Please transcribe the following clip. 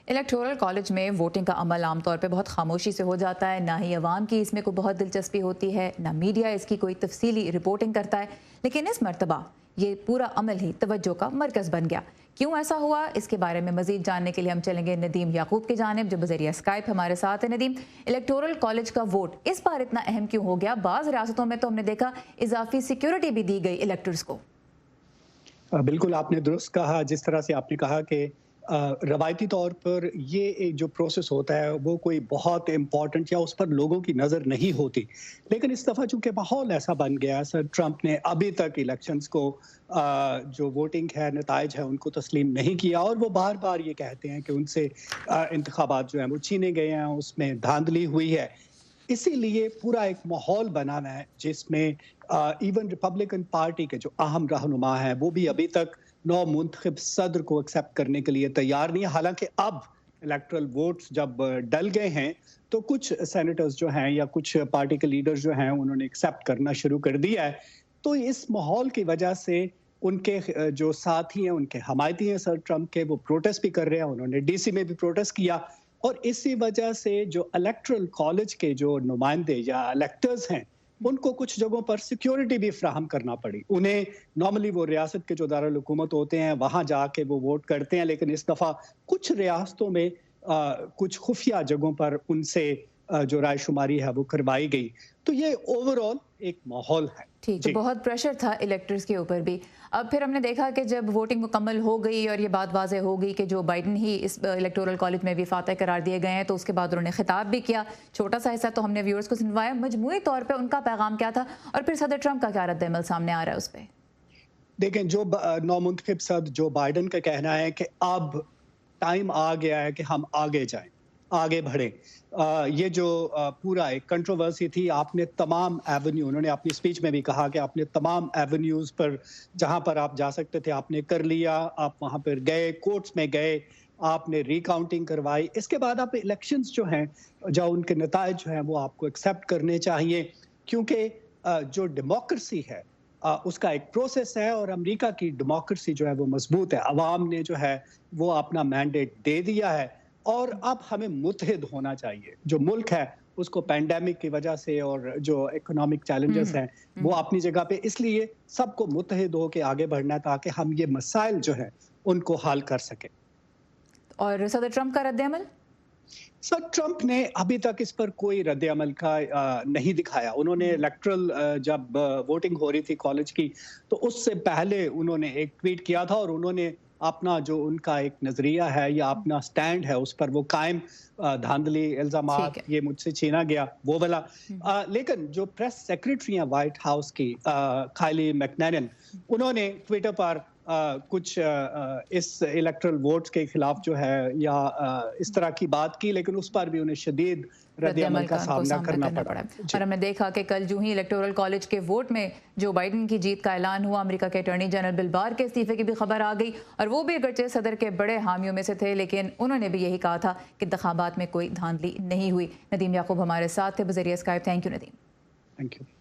Electoral college میں voting کا عمل عام طور پہ بہت خاموشی سے ہو جاتا ہے، نہ ہی عوام کی اس میں کوئی بہت دلچسپی ہوتی ہے، نہ میڈیا اس کی کوئی تفصیلی رپورٹنگ کرتا ہے، لیکن اس مرتبہ یہ پورا عمل ہی توجہ کا مرکز بن گیا۔ کیوں ایسا ہوا، اس کے بارے میں مزید جاننے کے لیے ہم چلیں گے ندیم یعقوب کی جانب، جو بذریعہ اسکائپ ہمارے ساتھ ہے۔ ندیم، الیکٹورل کالج کا ووٹ اس بار اتنا اہم کیوں ہو گیا؟ بعض ریاستوں میں تو ہم نے دیکھا اضافی سیکیورٹی بھی دی گئی الیکٹرز کو۔ بالکل آپ نے درست کہا، جس طرح سے آپ نے کہا کہ روایتی طور پر یہ جو پروسیس ہوتا ہے وہ کوئی بہت امپورٹنٹ یا اس پر لوگوں کی نظر نہیں ہوتی، لیکن اس دفعہ چونکہ ماحول ایسا بن گیا، سر ٹرمپ نے ابھی تک الیکشنز کو جو ووٹنگ ہے، نتائج ہے، ان کو تسلیم نہیں کیا، اور وہ بار بار یہ کہتے ہیں کہ ان سے انتخابات جو ہیں وہ چھینے گئے ہیں، اس میں دھاندلی ہوئی ہے۔ اسی لیے پورا ایک ماحول بنانا ہے جس میں ایون ریپبلکن پارٹی کے جو اہم رہنما ہیں وہ بھی ابھی تک نو منتخب صدر کو ایکسیپٹ کرنے کے لیے تیار نہیں ہے، حالانکہ اب الیکٹرل ووٹس جب ڈل گئے ہیں تو کچھ سینیٹرز جو ہیں یا کچھ پارٹی کے لیڈرز جو ہیں انہوں نے ایکسیپٹ کرنا شروع کر دیا ہے۔ تو اس ماحول کی وجہ سے ان کے جو ساتھی ہیں، ان کے حمایتی ہیں سر ٹرمپ کے، وہ پروٹیسٹ بھی کر رہے ہیں، انہوں نے ڈی سی میں بھی پروٹیسٹ کیا، اور اسی وجہ سے جو الیکٹرل کالج کے جو نمائندے یا الیکٹرز ہیں ان کو کچھ جگہوں پر سیکیورٹی بھی فراہم کرنا پڑی۔ انہیں نارملی وہ ریاست کے جو دارالحکومت ہوتے ہیں وہاں جا کے وہ ووٹ کرتے ہیں، لیکن اس دفعہ کچھ ریاستوں میں کچھ خفیہ جگہوں پر ان سے جو رائے شماری ہے وہ کروائی گئی۔ تو یہ اوور آل ایک ماحول ہے۔ ٹھیک، تو بہت پریشر تھا الیکٹرز کے اوپر بھی۔ اب پھر ہم نے دیکھا کہ جب ووٹنگ مکمل ہو گئی اور یہ بات واضح ہو گئی کہ جو بائیڈن ہی اس الیکٹورل کالج میں بھی فاتح قرار دیے گئے ہیں، تو اس کے بعد انہوں نے خطاب بھی کیا۔ چھوٹا سا حصہ تو ہم نے ویورز کو سنوایا، مجموعی طور پہ ان کا پیغام کیا تھا، اور پھر صدر ٹرمپ کا کیا رد عمل سامنے آ رہا ہے اس پہ؟ دیکھیں، جو نو منتخب صدر جو بائیڈن کا کہنا ہے کہ اب ٹائم آ گیا ہے کہ ہم آگے جائیں، آگے بڑھیں۔ یہ جو پورا ایک کنٹروورسی تھی، آپ نے تمام ایونیو، انہوں نے اپنی سپیچ میں بھی کہا کہ آپ نے تمام ایونیوز پر جہاں پر آپ جا سکتے تھے آپ نے کر لیا، آپ وہاں پر گئے، کورٹس میں گئے، آپ نے ری کاؤنٹنگ کروائی، اس کے بعد آپ الیکشنز جو ہیں، جو ان کے نتائج جو ہیں وہ آپ کو ایکسیپٹ کرنے چاہیے، کیونکہ جو ڈیموکریسی ہے اس کا ایک پروسیس ہے، اور امریکہ کی ڈیموکریسی جو ہے وہ مضبوط ہے۔ عوام نے جو ہے وہ اپنا مینڈیٹ دے دیا ہے، اور اب ہمیں متحد ہونا چاہیے۔ جو ملک ہے اس کو پینڈیمک کی وجہ سے اور جو اکنامک چیلنجز ہیں وہ اپنی جگہ پہ، اس لیے سب کو متحد ہو کے آگے بڑھنا ہے تاکہ ہم یہ مسائل جو ہیں ان کو حل کر سکیں۔ اور صدر ٹرمپ کا رد عمل؟ سر ٹرمپ نے ابھی تک اس پر کوئی رد عمل کا نہیں دکھایا۔ انہوں نے الیکٹرل جب ووٹنگ ہو رہی تھی کالج کی تو اس سے پہلے انہوں نے ایک ٹویٹ کیا تھا، اور انہوں نے اپنا جو ان کا ایک نظریہ ہے یا اپنا سٹینڈ ہے اس پر وہ قائم، دھاندلی، الزامات، یہ مجھ سے چھینا گیا، وہ والا۔ لیکن جو پریس سیکریٹری ہیں وائٹ ہاؤس کی، کائلی میکنینن، انہوں نے ٹویٹر پر کچھ اس الیکٹرل ووٹس کے خلاف جو ہے یا اس طرح کی بات کی، لیکن اس پر بھی انہیں شدید رد عمل کا سامنا کرنا پڑا۔ اور ہم نے دیکھا کہ کل جو ہی الیکٹورل کالج کے ووٹ میں جو بائیڈن کی جیت کا اعلان ہوا، امریکہ کے اٹارنی جنرل بل بار کے استعفے کی بھی خبر آ گئی، اور وہ بھی اگرچہ صدر کے بڑے حامیوں میں سے تھے لیکن انہوں نے بھی یہی کہا تھا کہ انتخابات میں کوئی دھاندلی نہیں ہوئی۔ ندیم یعقوب ہمارے ساتھ تھے بذریعہ Skype. Thank you Nadeem. Thank you.